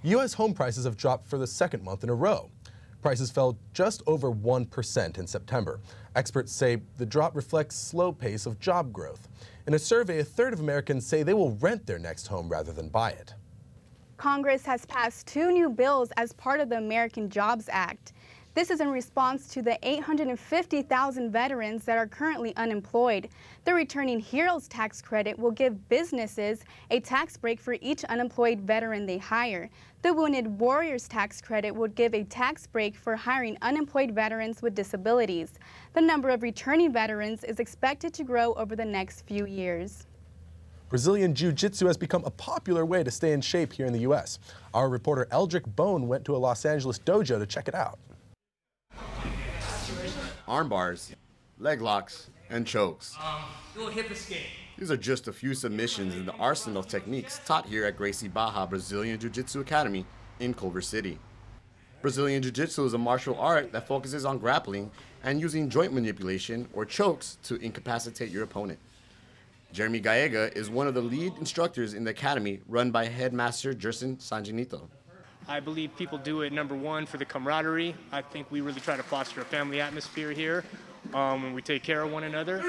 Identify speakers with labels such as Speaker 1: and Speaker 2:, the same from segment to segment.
Speaker 1: U.S. home prices have dropped for the second month in a row. Prices fell just over 1% in September. Experts say the drop reflects slow pace of job growth. In a survey, a third of Americans say they will rent their next home rather than buy it.
Speaker 2: Congress has passed 2 new bills as part of the American Jobs Act. This is in response to the 850,000 veterans that are currently unemployed. The Returning Heroes tax credit will give businesses a tax break for each unemployed veteran they hire. The Wounded Warriors tax credit would give a tax break for hiring unemployed veterans with disabilities. The number of returning veterans is expected to grow over the next few years.
Speaker 1: Brazilian Jiu-Jitsu has become a popular way to stay in shape here in the U.S. Our reporter Eldrick Bone went to a Los Angeles dojo to check it out.
Speaker 3: Arm bars, leg locks, and chokes.
Speaker 4: Little hip escape.
Speaker 3: These are just a few submissions in the arsenal of techniques taught here at Gracie Barra Brazilian Jiu-Jitsu Academy in Culver City. Brazilian Jiu-Jitsu is a martial art that focuses on grappling and using joint manipulation or chokes to incapacitate your opponent. Jeremy Gallega is one of the lead instructors in the academy run by headmaster Gerson Sanginito.
Speaker 5: I believe people do it, number one, for the camaraderie. I think we really try to foster a family atmosphere here when we take care of one another.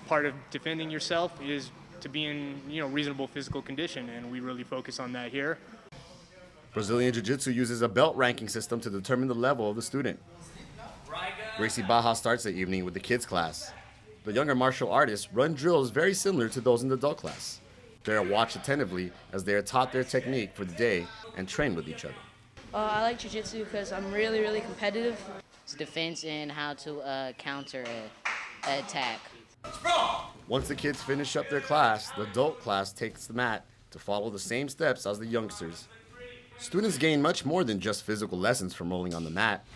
Speaker 5: Part of defending yourself is to be in reasonable physical condition, and we really focus on that here.
Speaker 3: Brazilian Jiu-Jitsu uses a belt ranking system to determine the level of the student. Gracie Barra starts the evening with the kids class. The younger martial artists run drills very similar to those in the adult class. They are watched attentively as they are taught their technique for the day and train with each other.
Speaker 6: I like jiu-jitsu because I'm really competitive. It's defense and how to counter an attack.
Speaker 3: Once the kids finish up their class, the adult class takes the mat to follow the same steps as the youngsters. Students gain much more than just physical lessons from rolling on the mat.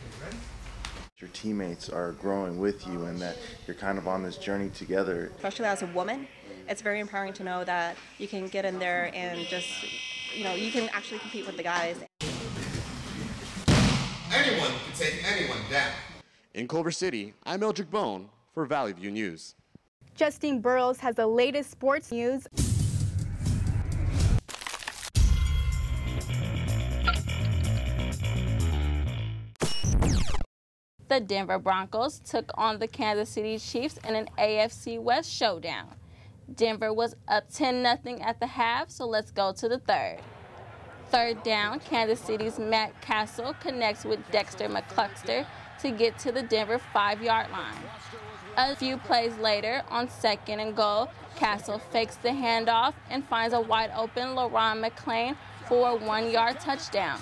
Speaker 7: Your teammates are growing with you and that you're kind of on this journey together.
Speaker 8: Especially as a woman, it's very empowering to know that you can get in there and just, you can actually compete with the guys.
Speaker 3: Anyone can take anyone down. In Culver City, I'm Eldrick Bone for Valley View News.
Speaker 2: Justine Burrows has the latest sports news.
Speaker 9: The Denver Broncos took on the Kansas City Chiefs in an AFC West showdown. Denver was up 10-0 at the half, so let's go to the third. Third down, Kansas City's Matt Castle connects with Dexter McCluster to get to the Denver 5-yard line. A few plays later, on 2nd and goal, Castle fakes the handoff and finds a wide-open LaRon McClain for a 1-yard touchdown.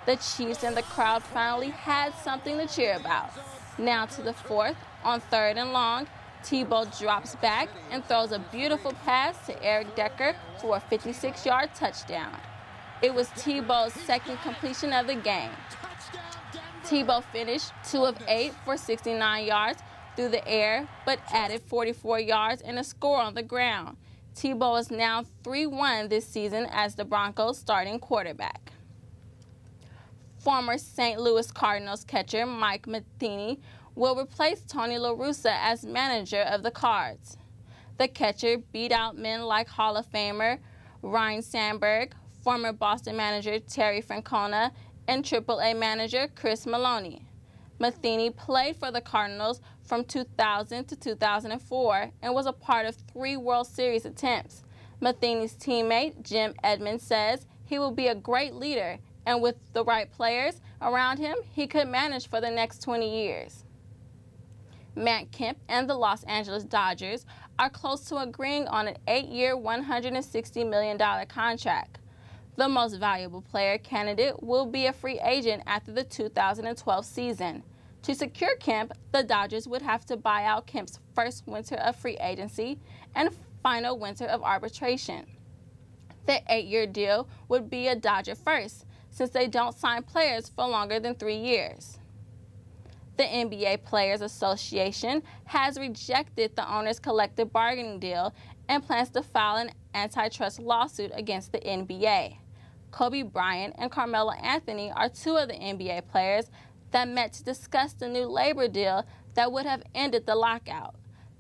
Speaker 9: The Chiefs and the crowd finally had something to cheer about. Now to the fourth, on 3rd and long, Tebow drops back and throws a beautiful pass to Eric Decker for a 56-yard touchdown. It was Tebow's second completion of the game. Tebow finished 2 of 8 for 69 yards through the air, but added 44 yards and a score on the ground. Tebow is now 3-1 this season as the Broncos' starting quarterback. Former St. Louis Cardinals catcher Mike Matheny will replace Tony La Russa as manager of the Cards. The catcher beat out men like Hall of Famer Ryne Sandberg, former Boston manager Terry Francona, and AAA manager Chris Maloney. Matheny played for the Cardinals from 2000 to 2004 and was a part of 3 World Series attempts. Matheny's teammate Jim Edmonds says he will be a great leader, and with the right players around him, he could manage for the next 20 years. Matt Kemp and the Los Angeles Dodgers are close to agreeing on an 8-year, $160 million contract. The most valuable player candidate will be a free agent after the 2012 season. To secure Kemp, the Dodgers would have to buy out Kemp's first winter of free agency and final winter of arbitration. The 8-year deal would be a Dodger first, since they don't sign players for longer than 3 years. The NBA Players Association has rejected the owner's collective bargaining deal and plans to file an antitrust lawsuit against the NBA. Kobe Bryant and Carmelo Anthony are 2 of the NBA players that met to discuss the new labor deal that would have ended the lockout.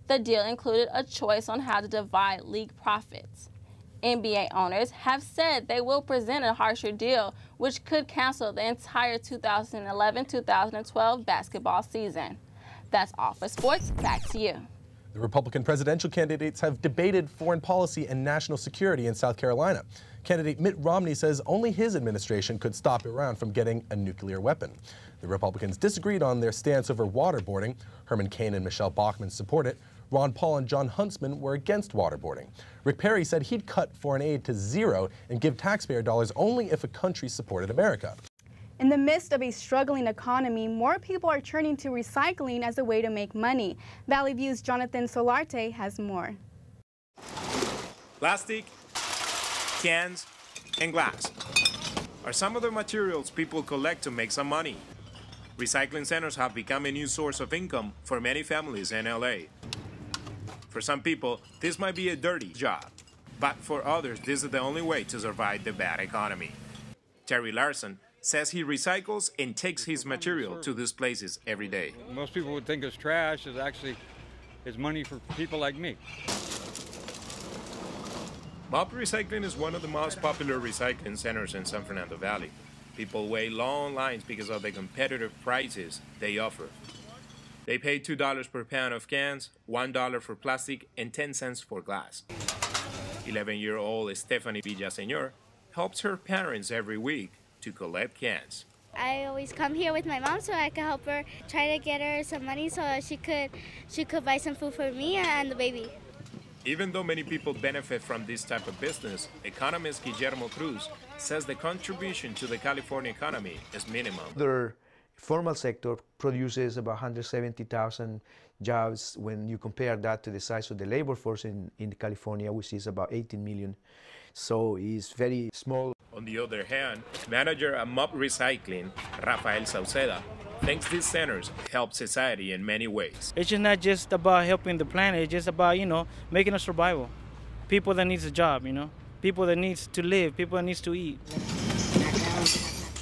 Speaker 9: The deal included a choice on how to divide league profits. NBA owners have said they will present a harsher deal, which could cancel the entire 2011-2012 basketball season. That's all for sports. Back to you.
Speaker 1: The Republican presidential candidates have debated foreign policy and national security in South Carolina. Candidate Mitt Romney says only his administration could stop Iran from getting a nuclear weapon. The Republicans disagreed on their stance over waterboarding. Herman Cain and Michelle Bachmann support it. Ron Paul and John Huntsman were against waterboarding. Rick Perry said he'd cut foreign aid to zero and give taxpayer dollars only if a country supported America.
Speaker 2: In the midst of a struggling economy, more people are turning to recycling as a way to make money. Valley View's Jonathan Solarte has more.
Speaker 4: Plastic, cans, and glass are some of the materials people collect to make some money. Recycling centers have become a new source of income for many families in LA. For some people, this might be a dirty job, but for others, this is the only way to survive the bad economy. Terry Larson says he recycles and takes his material to these places every day.
Speaker 10: Most people would think it's trash. It's money for people like me.
Speaker 4: Mob Recycling is one of the most popular recycling centers in San Fernando Valley. People wait long lines because of the competitive prices they offer. They pay $2 per pound of cans, $1 for plastic, and 10 cents for glass. 11-year-old Stephanie Villaseñor helps her parents every week to collect cans.
Speaker 11: I always come here with my mom so I can help her, try to get her some money so she could buy some food for me and the baby.
Speaker 4: Even though many people benefit from this type of business, economist Guillermo Cruz says the contribution to the California economy is minimal.
Speaker 12: The formal sector produces about 170,000 jobs when you compare that to the size of the labor force in California, which is about 18 million. So it's very small.
Speaker 4: On the other hand, manager at Mob Recycling, Rafael Sauceda, thinks these centers help society in many ways.
Speaker 13: It's just not just about helping the planet, it's just about, making a survival. People that needs a job, people that needs to live, people that needs to eat.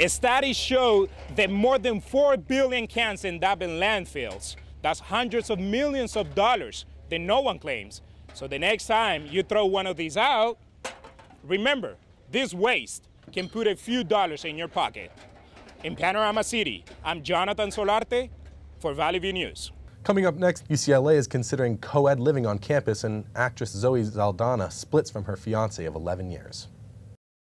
Speaker 4: Studies show that more than 4 billion cans end up in landfills. That's hundreds of millions of dollars that no one claims. So the next time you throw one of these out, remember, this waste can put a few dollars in your pocket. In Panorama City, I'm Jonathan Solarte for Valley View News.
Speaker 1: Coming up next, UCLA is considering co-ed living on campus, and actress Zoe Saldana splits from her fiancé of 11 years.